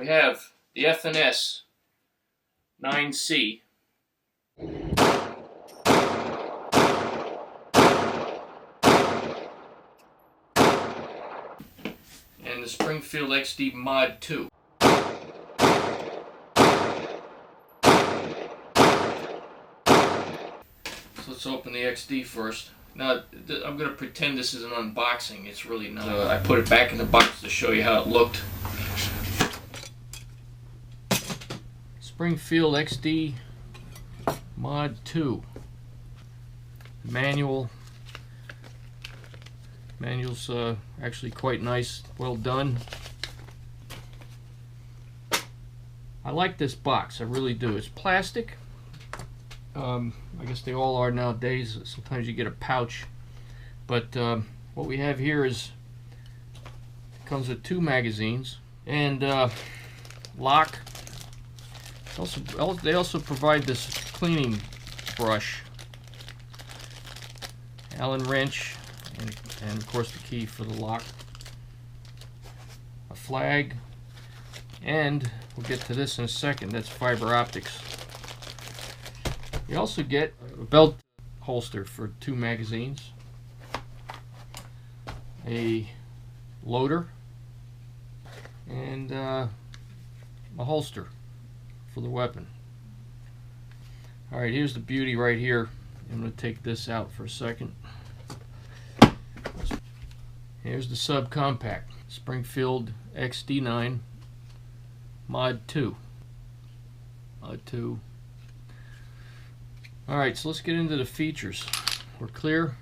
we have the FNS-9c. And the Springfield XD Mod.2. So let's open the XD first. Now, I'm going to pretend this is an unboxing. It's really not. I put it back in the box to show you how it looked. Springfield XD Mod.2. Manual's actually quite nice, well done. I like this box, I really do. It's plastic. I guess they all are nowadays. Sometimes you get a pouch, but what we have here is it comes with 2 magazines and lock. They also provide this cleaning brush, Allen wrench, and of course the key for the lock, a flag, and we'll get to this in a second. That's fiber optics. You also get a belt holster for 2 magazines, a loader, and a holster for the weapon. Alright, here's the beauty right here. I'm going to take this out for a second. Here's the subcompact Springfield XD Mod.2. Alright, so let's get into the features. We're clear.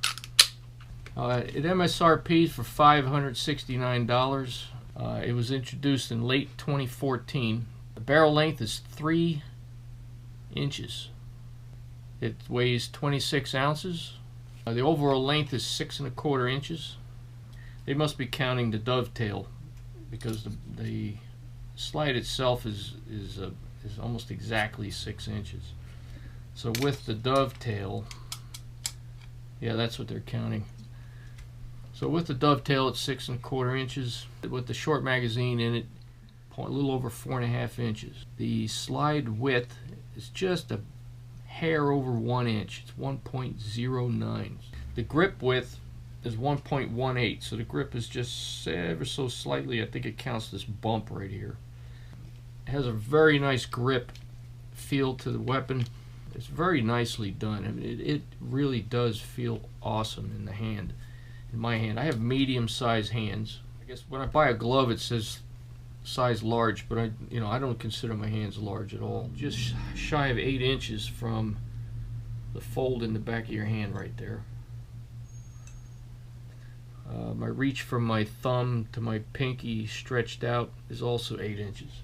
It MSRP for $569. It was introduced in late 2014. The barrel length is 3 inches. It weighs 26 ounces. The overall length is 6¼ inches. They must be counting the dovetail because the slide itself is almost exactly 6 inches. So with the dovetail, yeah, that's what they're counting. So with the dovetail, it's 6¼ inches. With the short magazine in it, a little over 4½ inches. The slide width is just a hair over 1 inch. It's 1.09. The grip width is 1.18. So the grip is just ever so slightly. I think it counts this bump right here. It has a very nice grip feel to the weapon. It's very nicely done. I mean, it really does feel awesome in the hand. In my hand, I have medium-sized hands. I guess when I buy a glove, it says size large, but I don't consider my hands large at all. Just shy of 8 inches from the fold in the back of your hand right there. My reach from my thumb to my pinky stretched out is also 8 inches.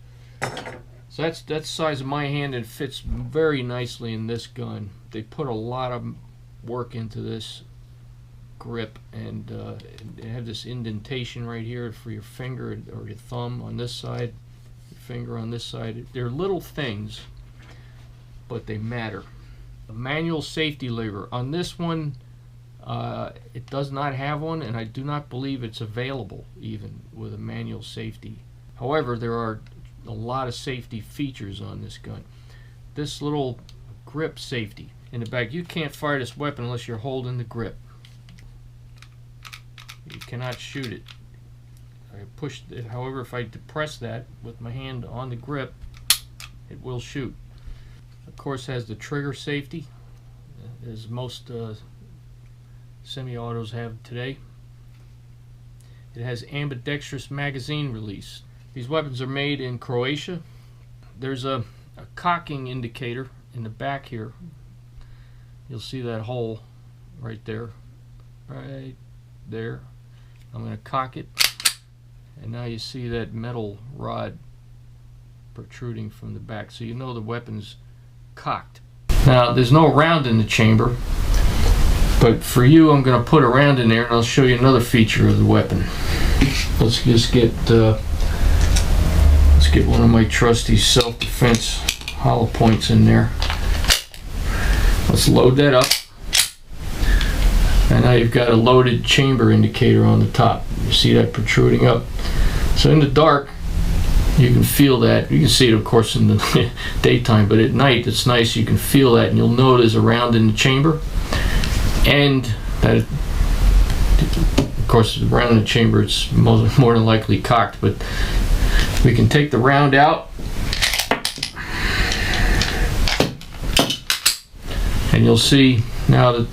So that's the size of my hand, and it fits very nicely in this gun. They put a lot of work into this grip, and they have this indentation right here for your finger or your thumb on this side, your finger on this side. They're little things, but they matter. A manual safety lever. On this one, it does not have one, and I do not believe it's available even with a manual safety. However, there are a lot of safety features on this gun. This little grip safety in the back. You can't fire this weapon unless you're holding the grip. You cannot shoot it. I push it, however, if I depress that with my hand on the grip, it will shoot. Of course, has the trigger safety, as most semi-autos have today. It has ambidextrous magazine release. These weapons are made in Croatia. There's a cocking indicator in the back here. You'll see that hole right there. Right there. I'm going to cock it, and now you see that metal rod protruding from the back, so you know the weapon's cocked. Now, there's no round in the chamber, but for you, I'm going to put a round in there, and I'll show you another feature of the weapon. Let's just get one of my trusty self-defense hollow points in there. Let's load that up. And now you've got a loaded chamber indicator on the top. You see that protruding up. So in the dark, You can feel that. You can see it, of course, in the daytime, but at night it's nice. You can feel that, and you'll know there's a round in the chamber, and that, of course, the round in the chamber, it's more than likely cocked. But we can take the round out, and you'll see now that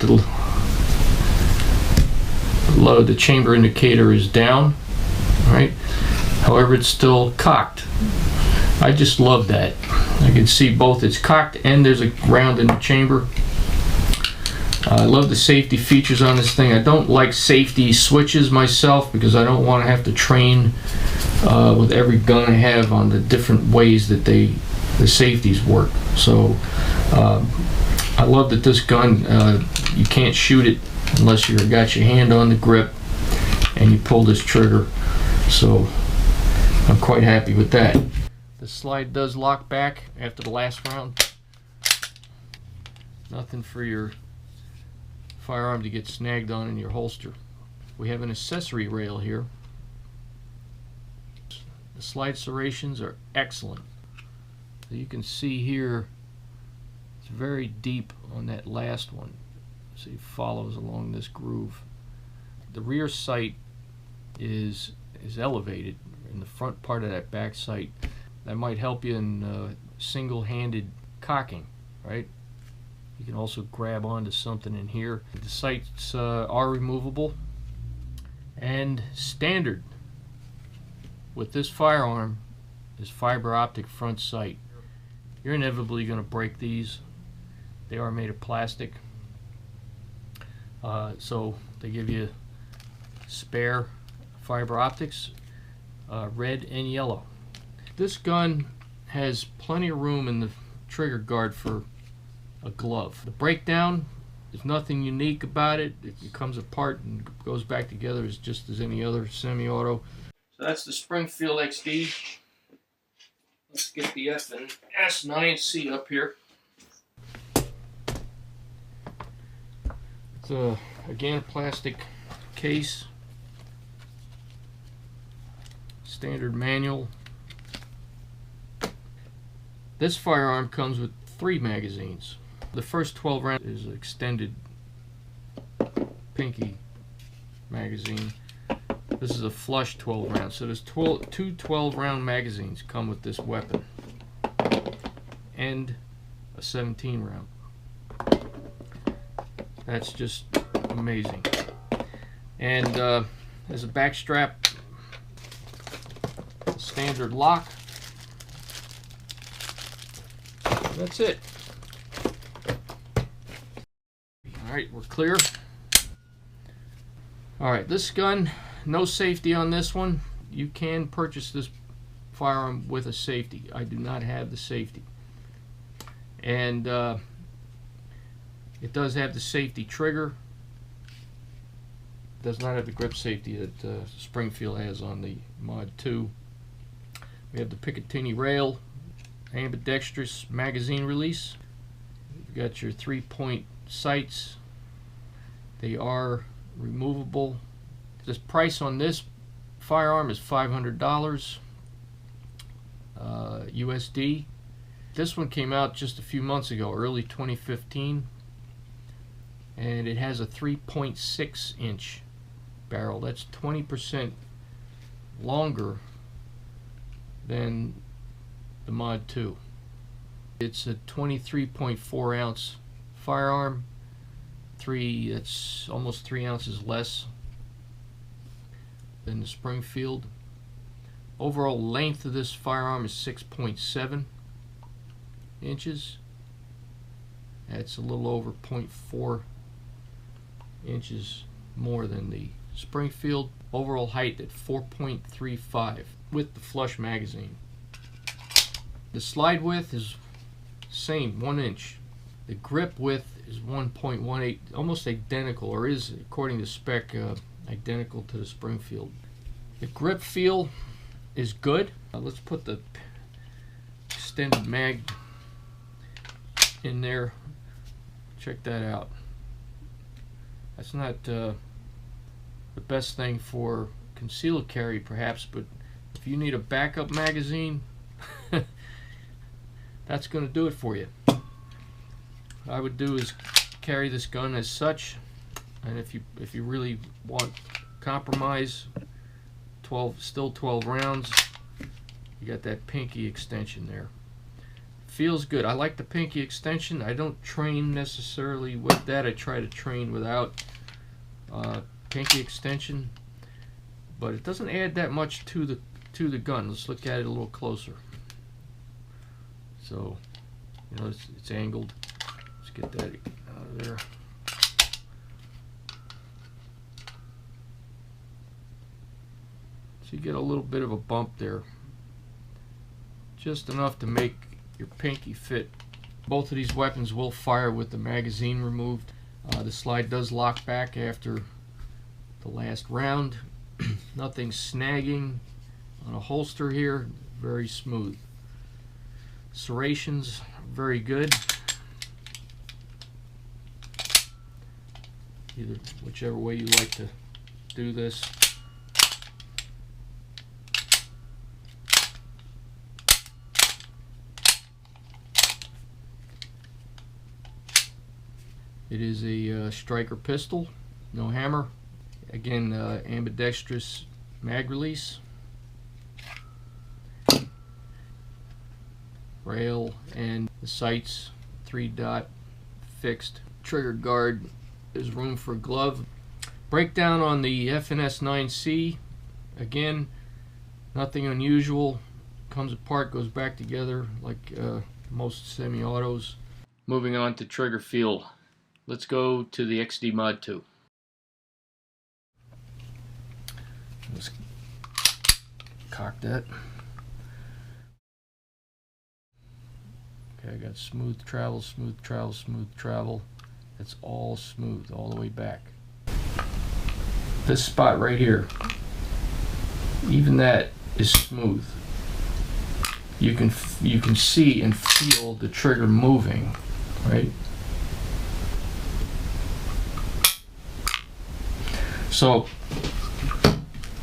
the chamber indicator is down, right? However, it's still cocked. I just love that. I can see both it's cocked and there's a round in the chamber. I love the safety features on this thing. I don't like safety switches myself because I don't want to have to train with every gun I have on the different ways that the safeties work. So I love that this gun, you can't shoot it unless you've got your hand on the grip and you pull this trigger. So I'm quite happy with that. The slide does lock back after the last round. Nothing for your firearm to get snagged on in your holster. We have an accessory rail here. The slide serrations are excellent. So you can see here it's very deep on that last one. So it follows along this groove. The rear sight is elevated in the front part of that back sight. That might help you in single-handed cocking, right? You can also grab onto something in here. The sights are removable, and standard with this firearm is fiber optic front sight. You're inevitably going to break these. They are made of plastic, so they give you spare fiber optics, red and yellow. This gun has plenty of room in the trigger guard for a glove. The breakdown, there's nothing unique about it. It comes apart and goes back together as just as any other semi-auto. So that's the Springfield XD. Let's get the FNS-9c up here. It's again a plastic case. Standard manual. This firearm comes with 3 magazines. The first 12 rounds is an extended pinky magazine. This is a flush 12 rounds. So there's two 12-round magazines come with this weapon, and a 17 round. That's just amazing. And there's a back strap, standard lock. That's it. Alright, we're clear. Alright, this gun, no safety on this one. You can purchase this firearm with a safety. I do not have the safety. And it does have the safety trigger. It does not have the grip safety that Springfield has on the Mod 2. We have the Picatinny rail, ambidextrous magazine release. You've got your 3-point sights. They are removable. The price on this firearm is $500 USD. This one came out just a few months ago, early 2015, and it has a 3.6 inch barrel. That's 20% longer than the Mod 2. It's a 23.4 ounce firearm. That's almost 3 ounces less than the Springfield. Overall length of this firearm is 6.7 inches. That's a little over 0.4 inches more than the Springfield. Overall height at 4.35 with the flush magazine. The slide width is same, 1 inch. The grip width is 1.18, almost identical, or is, according to spec, identical to the Springfield. The grip feel is good. Let's put the extended mag in there. Check that out. That's not the best thing for concealed carry, perhaps, but If you need a backup magazine, that's going to do it for you. What I would do is carry this gun as such, and if you really want compromise, still 12 rounds, you got that pinky extension there. Feels good. I like the pinky extension. I don't train necessarily with that. I try to train without pinky extension, but it doesn't add that much to the gun. Let's look at it a little closer. So, you know, it's angled. Let's get that out of there. So you get a little bit of a bump there, just enough to make your pinky fit. Both of these weapons will fire with the magazine removed. The slide does lock back after the last round. Nothing snagging on a holster here. Very smooth. Serrations very good. Either whichever way you like to do this. It is a striker pistol, no hammer. Again, ambidextrous mag release. Rail and the sights 3-dot fixed. Trigger guard, there's room for a glove. Breakdown on the FNS-9c. Again, nothing unusual. Comes apart, goes back together like most semi-autos. Moving on to trigger feel. Let's go to the XD Mod.2. Let's cock that. Okay, I got smooth travel, smooth travel, smooth travel. It's all smooth all the way back. This spot right here, even that is smooth. You can see and feel the trigger moving, right? So,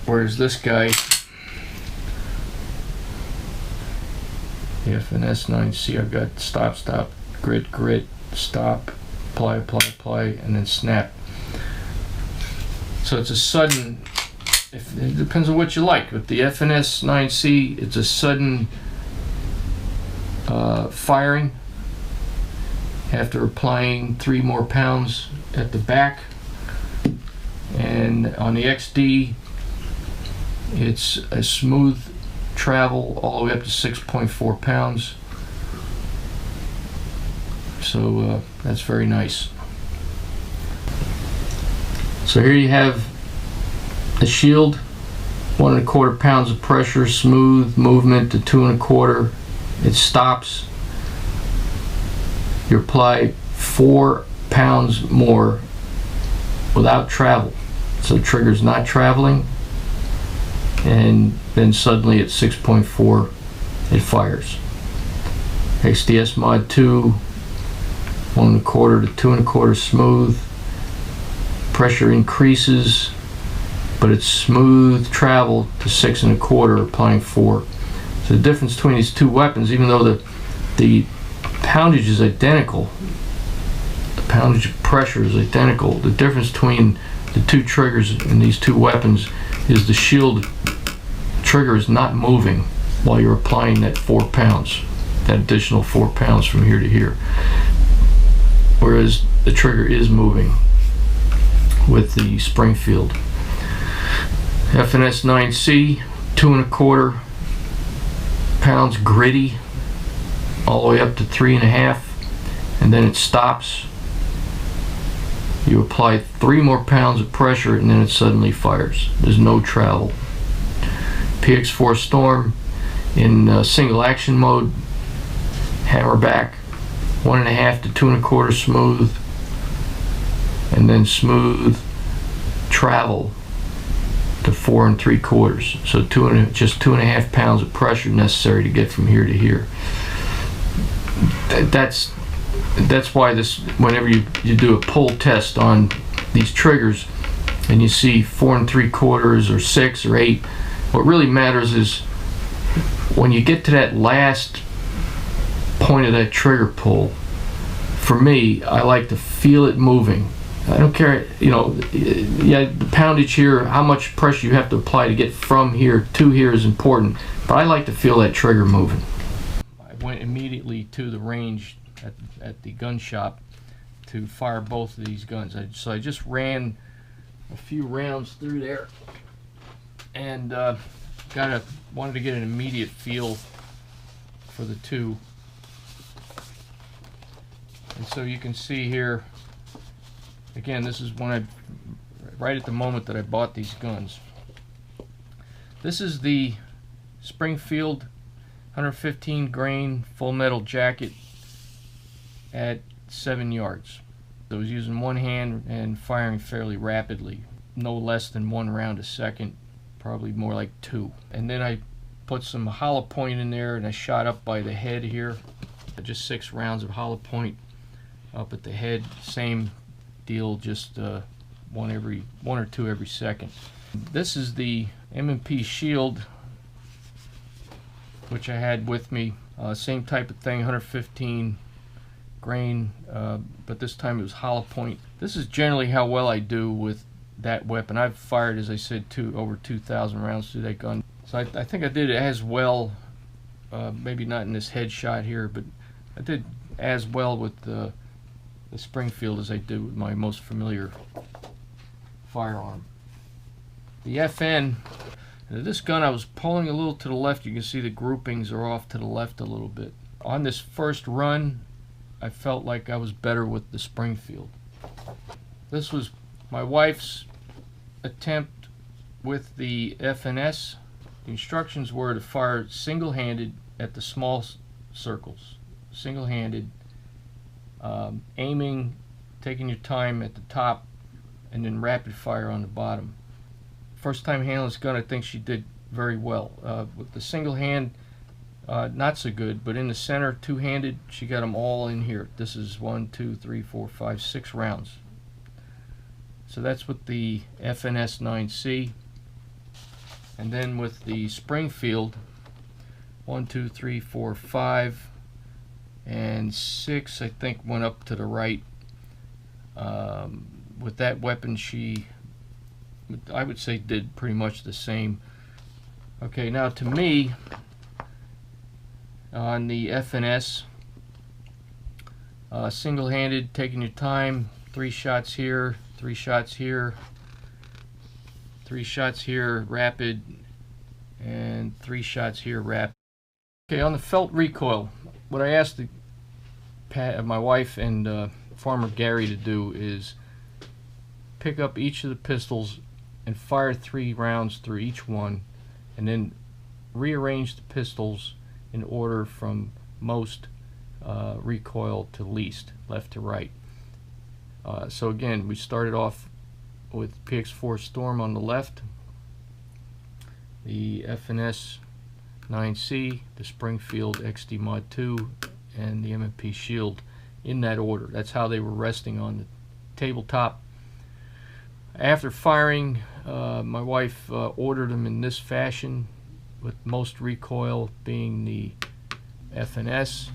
whereas this guy, the FNS-9c, I've got stop, stop, grit, grit, stop, apply, apply, apply, and then snap. So it's a sudden, it depends on what you like. With the FNS-9c, it's a sudden firing after applying 3 more pounds at the back. And on the XD, it's a smooth travel all the way up to 6.4 pounds. So that's very nice. So here you have the shield, 1 1/4 pounds of pressure, smooth movement to 2 1/4. It stops. You apply 4 pounds more without travel. So the trigger's not traveling, and then suddenly at 6.4 it fires. XD Mod.2, 1 1/4 to 2 1/4 smooth. Pressure increases, but it's smooth travel to 6 1/4, applying 4. So the difference between these two weapons, even though the poundage is identical, the poundage of pressure is identical, the difference between the two triggers in these two weapons is the shield trigger is not moving while you're applying that 4 pounds, that additional 4 pounds from here to here, whereas the trigger is moving with the Springfield. FNS-9c, 2 1/4 pounds gritty all the way up to 3 1/2, and then it stops. You apply 3 more pounds of pressure and then it suddenly fires. There's no travel. PX4 Storm in single action mode, hammer back, 1 1/2 to 2 1/4 smooth, and then smooth travel to 4 3/4. So just 2 1/2 pounds of pressure necessary to get from here to here. That's why this, whenever you do a pull test on these triggers and you see 4 3/4 or 6 or 8, What really matters is when you get to that last point of that trigger pull. For me, I like to feel it moving. I don't care, yeah, the poundage here, how much pressure you have to apply to get from here to here is important, but I like to feel that trigger moving. I went immediately to the range at the gun shop to fire both of these guns. So I just ran a few rounds through there and wanted to get an immediate feel for the two. And so you can see here, again, this is when right at the moment that I bought these guns. This is the Springfield 115 grain full metal jacket at 7 yards. I was using one hand and firing fairly rapidly, no less than 1 round a second, probably more like 2. And then I put some hollow point in there and I shot up by the head here, just 6 rounds of hollow point up at the head. Same deal, just one or two every second. This is the M&P shield, which I had with me. Same type of thing, 115 grain, but this time it was hollow point. This is generally how well I do with that weapon. I've fired, as I said, over 2,000 rounds through that gun. So I think I did it as well, maybe not in this headshot here, but I did as well with the Springfield as I do with my most familiar firearm. The FN, this gun I was pulling a little to the left. You can see the groupings are off to the left a little bit. On this first run, I felt like I was better with the Springfield. This was my wife's attempt with the FNS. The instructions were to fire single-handed at the small circles. Single-handed, aiming, taking your time at the top, and then rapid fire on the bottom. First time handling this gun, I think she did very well. With the single hand, not so good, but in the center, two-handed, she got them all in here. This is 1, 2, 3, 4, 5, 6 rounds. So that's with the FNS-9c. And then with the Springfield, 1, 2, 3, 4, 5, and 6, I think, went up to the right. With that weapon, she, I would say, did pretty much the same. Okay, now to me, on the FNS, single-handed, taking your time, 3 shots here, 3 shots here, 3 shots here, rapid, and 3 shots here, rapid. Okay, on the felt recoil, what I asked my wife and Farmer Gary to do is pick up each of the pistols and fire 3 rounds through each one, and then rearrange the pistols in order from most recoil to least, left to right. So again, we started off with PX4 Storm on the left, the FNS-9c, the Springfield XD Mod.2, and the M&P Shield, in that order. That's how they were resting on the tabletop. After firing, my wife ordered them in this fashion, with most recoil being the FNS,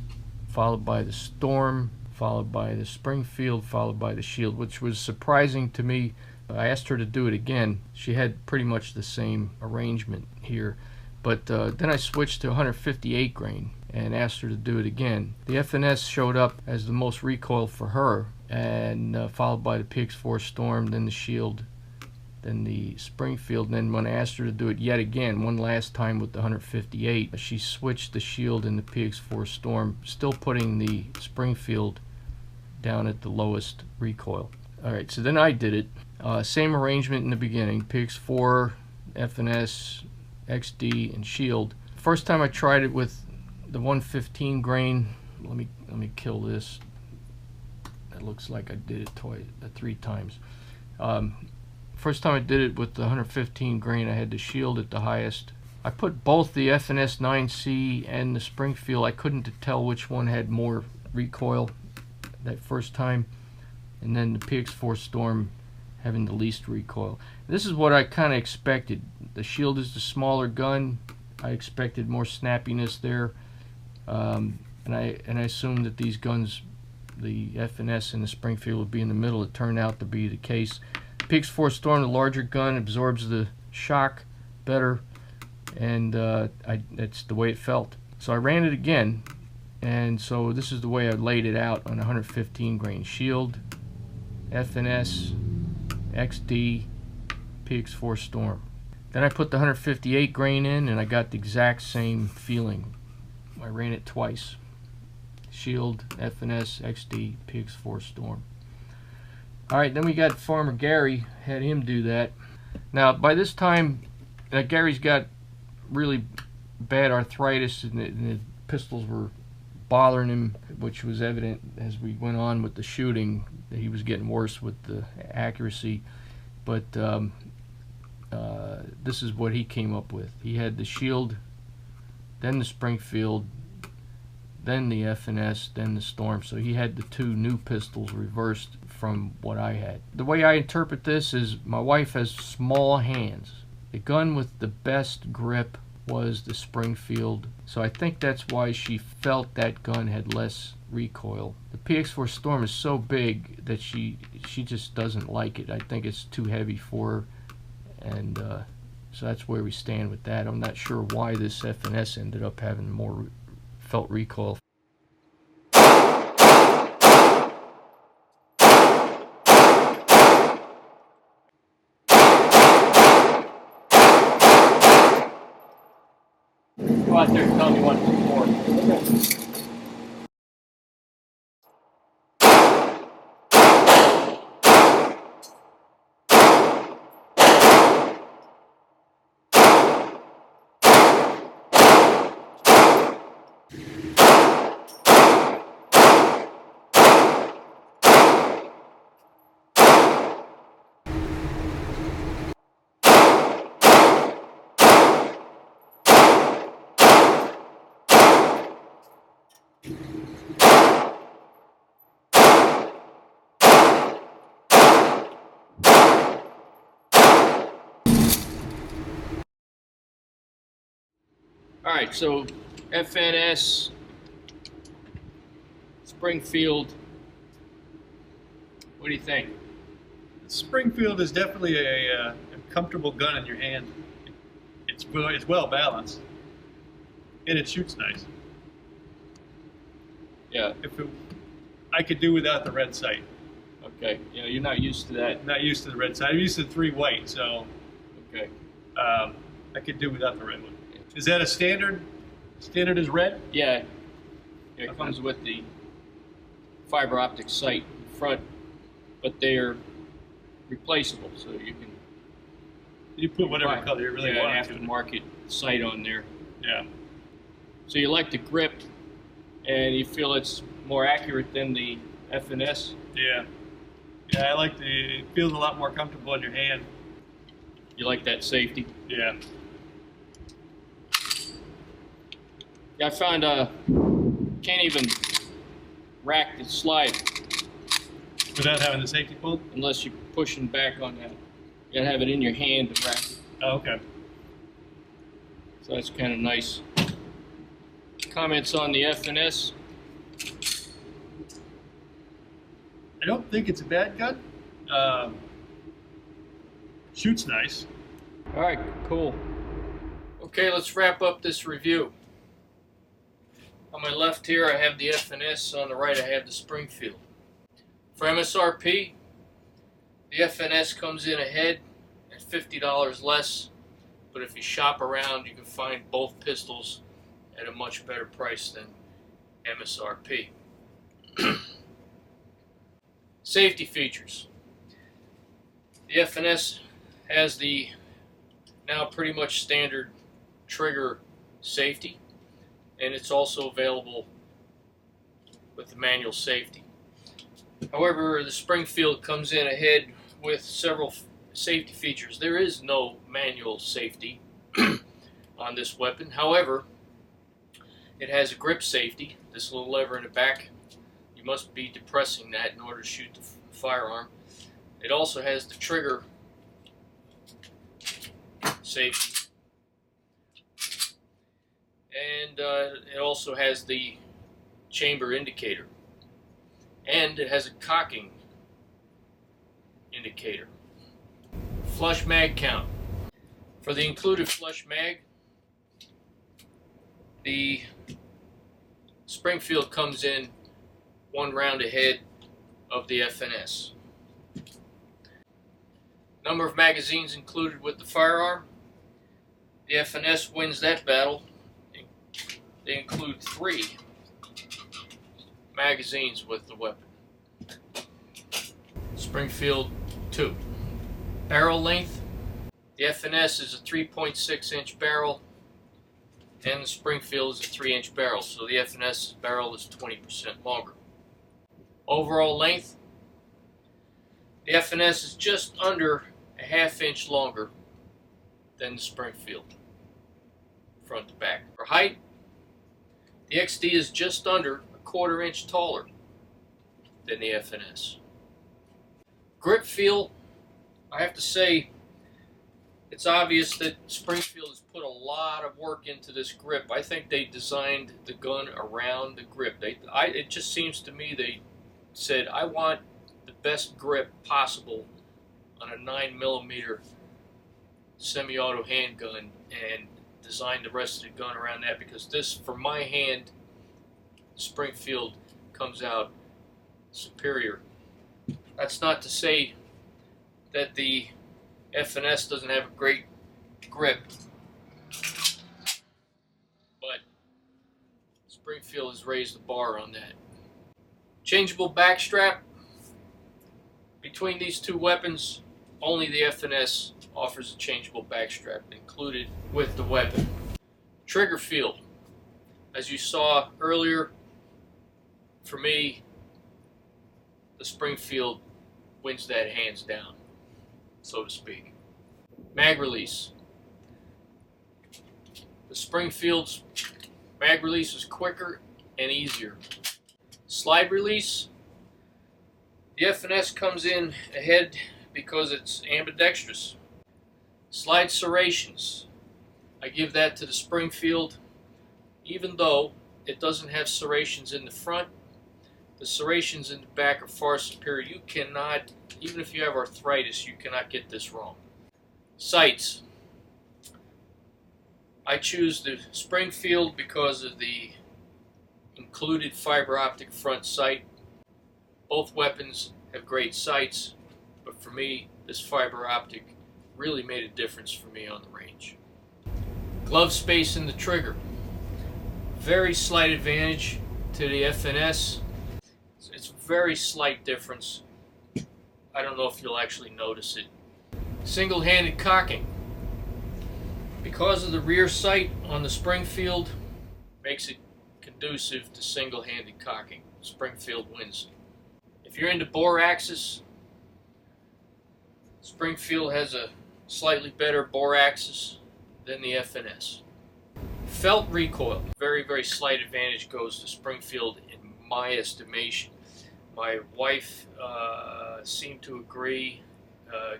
followed by the Storm, followed by the Springfield, followed by the Shield, which was surprising to me. I asked her to do it again. She had pretty much the same arrangement here, but then I switched to 158 grain and asked her to do it again. The FNS showed up as the most recoil for her, and followed by the PX4 Storm, then the Shield, then the Springfield. And then when I asked her to do it yet again, one last time with the 158, she switched the Shield and the PX4 Storm, still putting the Springfield down at the lowest recoil. Alright, so then I did it. Same arrangement in the beginning, PX4, FNS, XD, and Shield. First time I tried it with the 115 grain, let me kill this. It looks like I did it 3 times. First time I did it with the 115 grain, I had the Shield at the highest. I put both the FNS-9c and the Springfield. I couldn't tell which one had more recoil that first time, and then the PX4 Storm having the least recoil. This is what I kind of expected. The Shield is the smaller gun. I expected more snappiness there, and I assumed that these guns, the FNS and the Springfield, would be in the middle. It turned out to be the case. PX4 Storm, the larger gun, absorbs the shock better, and that's the way it felt. So I ran it again, and so this is the way I laid it out on 115 grain. Shield, FNS, XD, PX4 Storm. Then I put the 158 grain in, and I got the exact same feeling. I ran it twice. Shield, FNS, XD, PX4 Storm. Alright, then we got Farmer Gary, had him do that. Now by this time, Gary's got really bad arthritis, and the pistols were bothering him, which was evident as we went on with the shooting, that he was getting worse with the accuracy. But this is what he came up with. He had the Shield, then the Springfield, then the FNS, then the Storm. So he had the two new pistols reversed from what I had. The way I interpret this is my wife has small hands. The gun with the best grip was the Springfield, so I think that's why she felt that gun had less recoil. The PX4 Storm is so big that she just doesn't like it. I think it's too heavy for her, and so that's where we stand with that. I'm not sure why this FNS ended up having more felt recoil. Go out there and tell me what it's for. Alright, so FNS, Springfield, what do you think? Springfield is definitely a comfortable gun in your hand. It's well balanced, and it shoots nice. Yeah. I could do without the red sight. Okay. Yeah, you're not used to that. Not used to the red sight. I'm used to the 3 white, so okay. I could do without the red one. Is that a standard? Standard is red? Yeah. It comes with the fiber optic sight in front, but they're replaceable, so you can put whatever color you really want. Aftermarket sight on there. Yeah. So you like the grip, and you feel it's more accurate than the FNS? Yeah. Yeah, I like it feels a lot more comfortable in your hand. You like that safety? Yeah. Yeah, I found can't even rack the slide without having the safety pulled? Unless you're pushing back on that. You gotta have it in your hand to rack it. Oh, okay. So that's kind of nice. Comments on the FNS? I don't think it's a bad gun. Shoots nice. All right, cool. Okay, let's wrap up this review. On my left here, I have the FNS. On the right, I have the Springfield. For MSRP, the FNS comes in ahead at $50 less, but if you shop around, you can find both pistols at a much better price than MSRP. Safety features. The FNS has the now pretty much standard trigger safety, and it's also available with the manual safety. However, the Springfield comes in ahead with several safety features. There is no manual safety on this weapon. However, it has a grip safety, this little lever in the back. You must be depressing that in order to shoot the firearm. It also has the trigger safety. And it also has the chamber indicator. And it has a cocking indicator. Flush mag count. For the included flush mag, the Springfield comes in 1 round ahead of the FNS. Number of magazines included with the firearm. The FNS wins that battle. They include 3 magazines with the weapon. Springfield 2. Barrel length. The FNS is a 3.6 inch barrel and the Springfield is a 3-inch barrel, so the FNS barrel is 20% longer. Overall length. The FNS is just under a 1/2 inch longer than the Springfield, front to back. For height, the XD is just under a 1/4 inch taller than the FNS. Grip feel, I have to say, it's obvious that Springfield has put a lot of work into this grip. I think they designed the gun around the grip. It just seems to me they said, I want the best grip possible on a 9mm semi-auto handgun, and designed the rest of the gun around that, because this, for my hand, Springfield comes out superior. That's not to say that the FNS doesn't have a great grip, but Springfield has raised the bar on that. Changeable back strap. Between these 2 weapons, only the FNS offers a changeable back strap included with the weapon. Trigger feel. As you saw earlier, for me, the Springfield wins that hands down, so to speak. Mag release. The Springfield's mag release is quicker and easier. Slide release. The FNS comes in ahead because it's ambidextrous. Slide serrations. I give that to the Springfield, even though it doesn't have serrations in the front. The serrations in the back are far superior. You cannot, even if you have arthritis, you cannot get this wrong. Sights. I choose the Springfield because of the included fiber optic front sight. Both weapons have great sights, but for me, this fiber optic really made a difference for me on the range. Glove space in the trigger. Very slight advantage to the FNS. It's a very slight difference. I don't know if you'll actually notice it. Single-handed cocking. Because of the rear sight on the Springfield, makes it conducive to single-handed cocking. Springfield wins. If you're into bore axis, Springfield has a slightly better bore axis than the FNS. Felt recoil. Very, very slight advantage goes to Springfield in my estimation. My wife seemed to agree.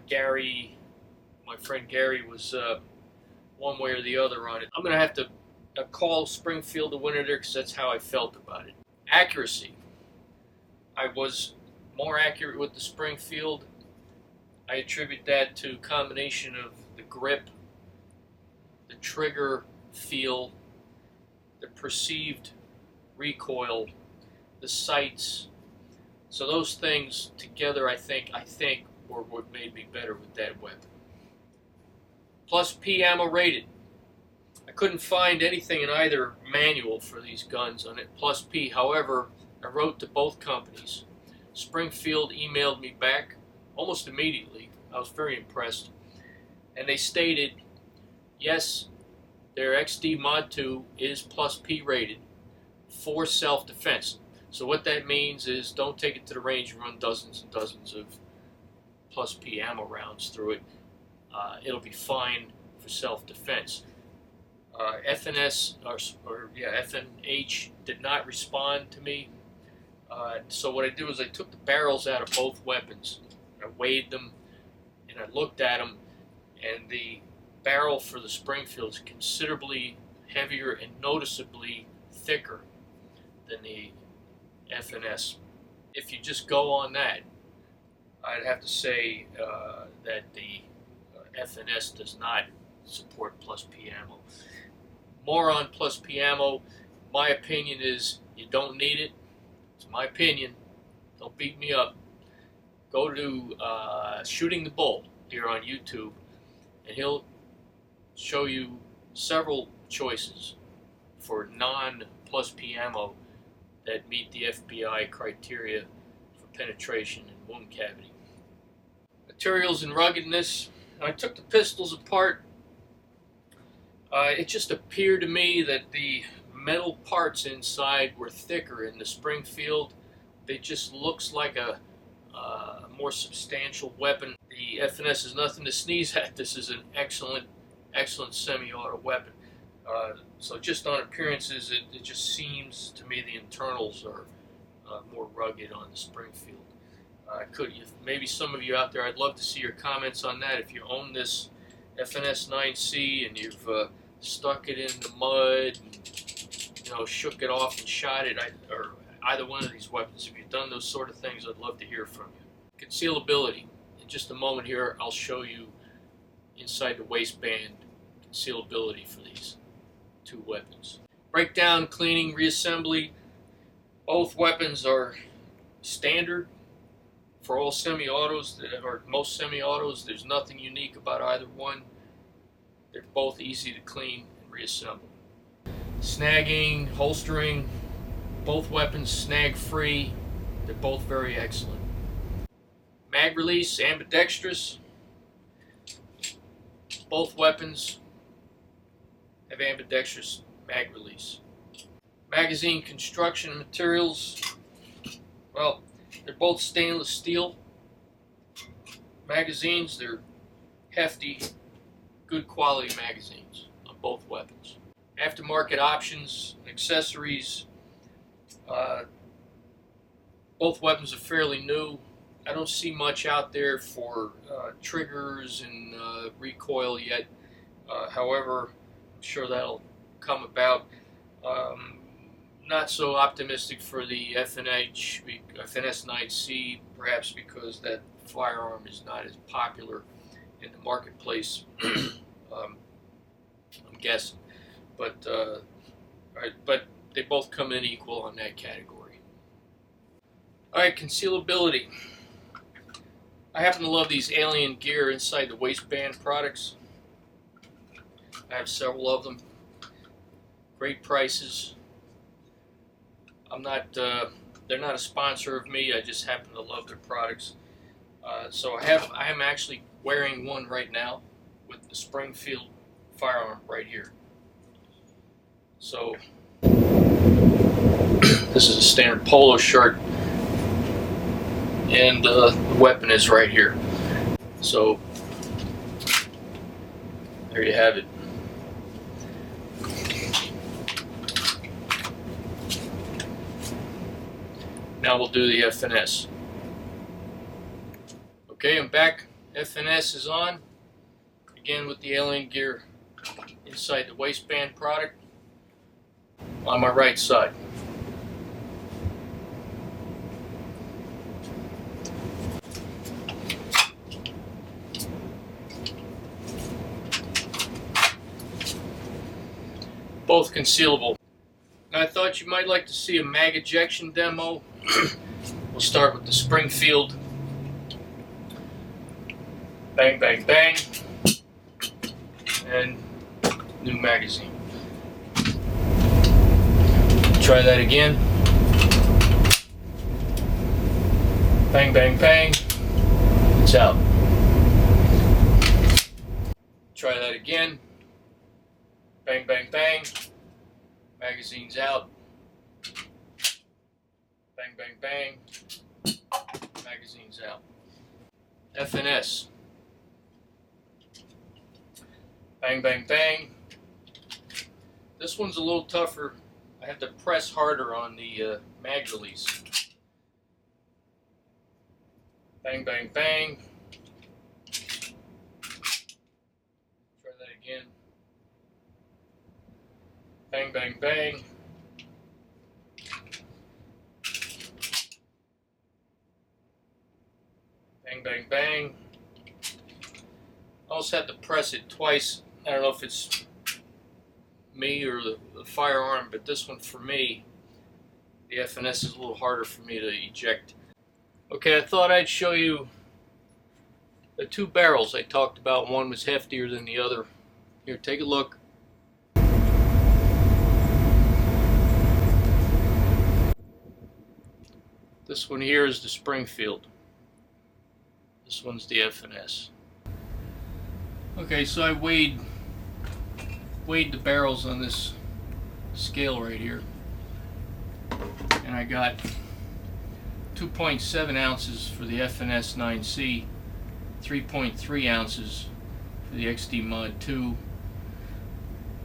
Gary, my friend Gary, was one way or the other on it. I'm going to have to call Springfield the winner there because that's how I felt about it. Accuracy. I was more accurate with the Springfield. I attribute that to a combination of the grip, the trigger feel, the perceived recoil, the sights. So those things together, I think were what made me better with that weapon. Plus P ammo rated. I couldn't find anything in either manual for these guns on it. Plus P. However, I wrote to both companies. Springfield emailed me back almost immediately. I was very impressed. And they stated, yes, their XD Mod.2 is plus P rated for self-defense. So what that means is don't take it to the range and run dozens and dozens of plus P ammo rounds through it. It'll be fine for self-defense. FNH did not respond to me. So what I did was I took the barrels out of both weapons. I weighed them and I looked at them, and the barrel for the Springfield is considerably heavier and noticeably thicker than the FNS. If you just go on that, I'd have to say that the FNS does not support plus P ammo. More on plus P ammo. My opinion is you don't need it. It's my opinion. Don't beat me up. Go to Shooting the Bull here on YouTube, and he'll show you several choices for non-plus P ammo that meet the FBI criteria for penetration and wound cavity. Materials and ruggedness. I took the pistols apart. It just appeared to me that the metal parts inside were thicker in the Springfield. It just looks like a more substantial weapon. The FNS is nothing to sneeze at. This is an excellent semi-auto weapon. So just on appearances, it just seems to me the internals are more rugged on the Springfield. Maybe some of you out there, I'd love to see your comments on that. If you own this FNS-9c and you've stuck it in the mud, and, shook it off and shot it, or either one of these weapons, if you've done those sort of things, I'd love to hear from you. Concealability. In just a moment here, I'll show you inside the waistband concealability for these two weapons. Breakdown, cleaning, reassembly. Both weapons are standard for all semi-autos, or most semi-autos. There's nothing unique about either one. They're both easy to clean and reassemble. Snagging, holstering, both weapons snag free. They're both very excellent. Mag release, ambidextrous. Both weapons have ambidextrous mag release. Magazine construction and materials. Well, they're both stainless steel magazines. They're hefty, good quality magazines on both weapons. Aftermarket options and accessories. Both weapons are fairly new. I don't see much out there for triggers and recoil yet. However, I'm sure that'll come about. Not so optimistic for the FNS-9c, perhaps because that firearm is not as popular in the marketplace. I'm guessing, but they both come in equal on that category. All right, concealability. I happen to love these Alien Gear inside the waistband products. I have several of them. Great prices. They're not a sponsor of me. I just happen to love their products. So I am actually wearing one right now with the Springfield firearm right here. So this is a standard polo shirt, and the weapon is right here. So there you have it. Now we'll do the FNS. Okay, I'm back. FNS is on. Again with the Alien Gear inside the waistband product on my right side. Both concealable. Now, I thought you might like to see a mag ejection demo. We'll start with the Springfield. Bang, bang, bang. And new magazine. Try that again. Bang, bang, bang. It's out. Try that again. Bang, bang, bang. Magazine's out. Bang, bang, bang. Magazine's out. FNS. Bang, bang, bang. This one's a little tougher. I have to press harder on the mag release. Bang, bang, bang. Try that again. Bang, bang, bang. Bang, bang, bang. I also have to press it twice. I don't know if it's me or the firearm, but this one for me, the FNS is a little harder for me to eject. Okay, I thought I'd show you the two barrels I talked about. One was heftier than the other. Here, take a look. This one here is the Springfield. This one's the FNS. Okay, so I weighed the barrels on this scale right here, and I got 2.7 ounces for the FNS-9c, 3.3 ounces for the XD Mod.2,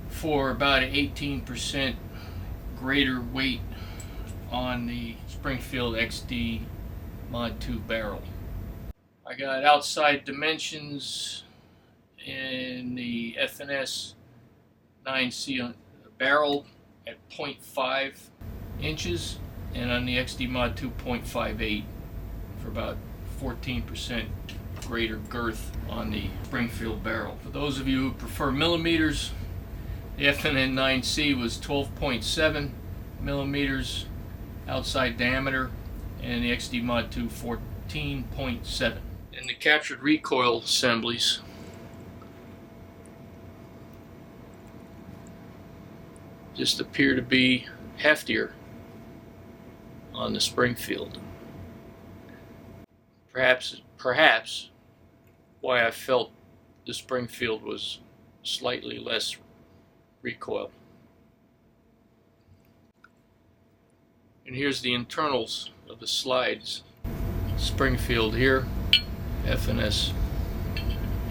for about an 18% greater weight on the Springfield XD Mod.2 barrel. I got outside dimensions in the FNS-9c barrel at 0.5 inches, and on the XD Mod.2 0.58, for about 14% greater girth on the Springfield barrel. For those of you who prefer millimeters, the FNS-9c was 12.7 millimeters outside diameter, and the XD Mod.2 14.7. And the captured recoil assemblies just appear to be heftier on the Springfield. Perhaps why I felt the Springfield was slightly less recoil. And here's the internals of the slides. Springfield here, FNS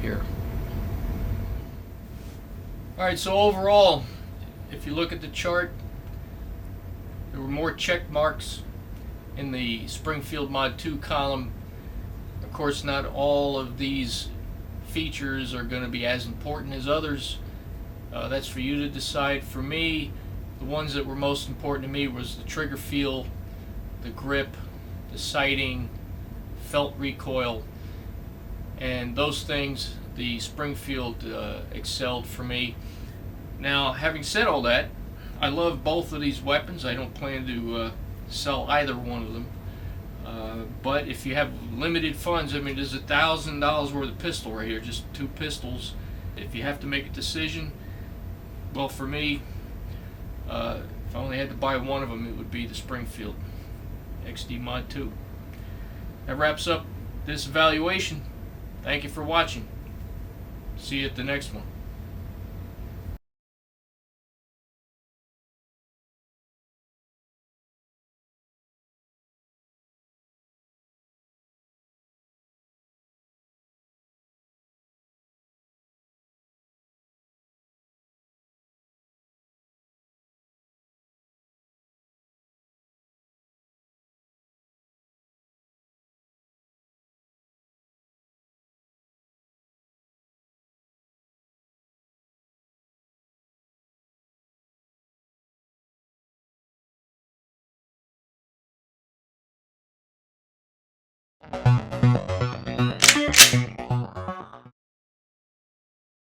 here. Alright, so overall, if you look at the chart, there were more check marks in the Springfield Mod.2 column. Of course, not all of these features are going to be as important as others. That's for you to decide. For me, the ones that were most important to me was the trigger feel, the grip, the sighting, felt recoil, and those things the Springfield excelled for me. Now, having said all that, I love both of these weapons. I don't plan to sell either one of them. But if you have limited funds, I mean, there's $1,000 worth of pistol right here, just two pistols. If you have to make a decision, well, for me, if I only had to buy one of them, it would be the Springfield XD Mod.2. That wraps up this evaluation. Thank you for watching. See you at the next one.